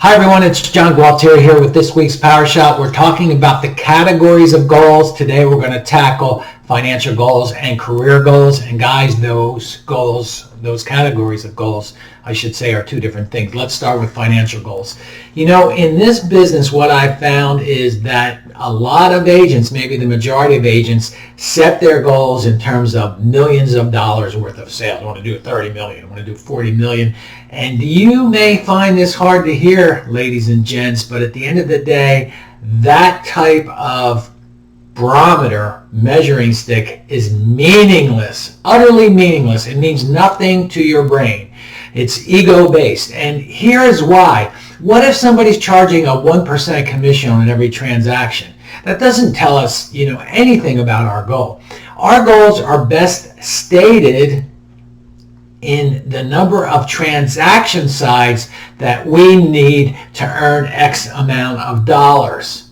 Hi everyone, it's John Gualtieri here with this week's PowerShot. We're talking about the categories of goals. Today we're going to tackle financial goals and career goals. And guys, those categories of goals, I should say, are two different things. Let's start with financial goals. You know, in this business, what I've found is that a lot of agents, maybe the majority of agents, set their goals in terms of millions of dollars worth of sales. I want to do 30 million, I want to do 40 million. And you may find this hard to hear, ladies and gents, but at the end of the day, that type of barometer measuring stick is meaningless, utterly meaningless. It means nothing to your brain. It's ego-based. And here is why. What if somebody's charging a 1% commission on every transaction? That doesn't tell us, anything about our goal. Our goals are best stated in the number of transaction sides that we need to earn X amount of dollars.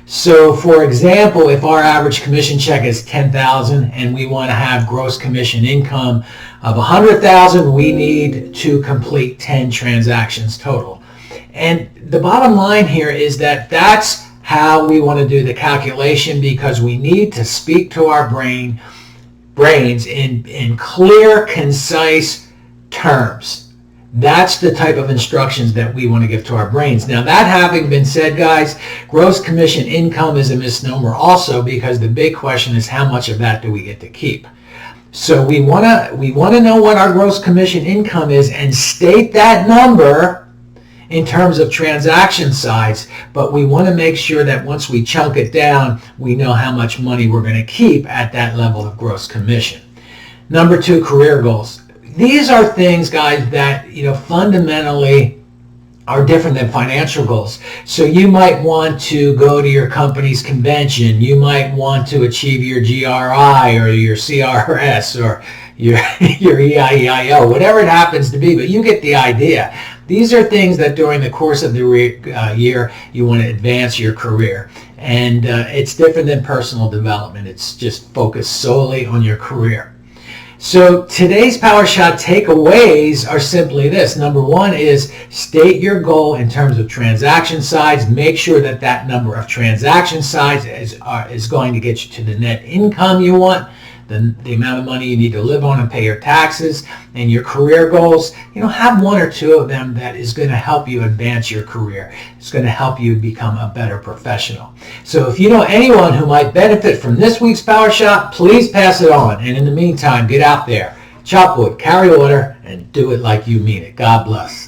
So for example, if our average commission check is $10,000 and we want to have gross commission income of $100,000, we need to complete 10 transactions total. And the bottom line here is that that's how we want to do the calculation, because we need to speak to our brains in clear, concise terms. That's the type of instructions that we want to give to our brains. Now, that having been said, guys, gross commission income is a misnomer also, because the big question is how much of that do we get to keep? So we want to know what our gross commission income is and state that number in terms of transaction size, but we want to make sure that once we chunk it down, we know how much money we're going to keep at that level of gross commission. Number two, career goals. These are things, guys, that fundamentally are different than financial goals. So you might want to go to your company's convention. You might want to achieve your GRI or your CRS or your EIEIO, whatever it happens to be, but you get the idea. These are things that during the course of the year you want to advance your career. And it's different than personal development. It's just focused solely on your career. So today's PowerShot takeaways are simply this. Number one is state your goal in terms of transaction size. Make sure that that number of transaction size is going to get you to the net income you want, the amount of money you need to live on and pay your taxes. And your career goals, have one or two of them that is going to help you advance your career. It's going to help you become a better professional. So if you know anyone who might benefit from this week's PowerShot, please pass it on. And in the meantime, get out there, chop wood, carry water, and do it like you mean it. God bless.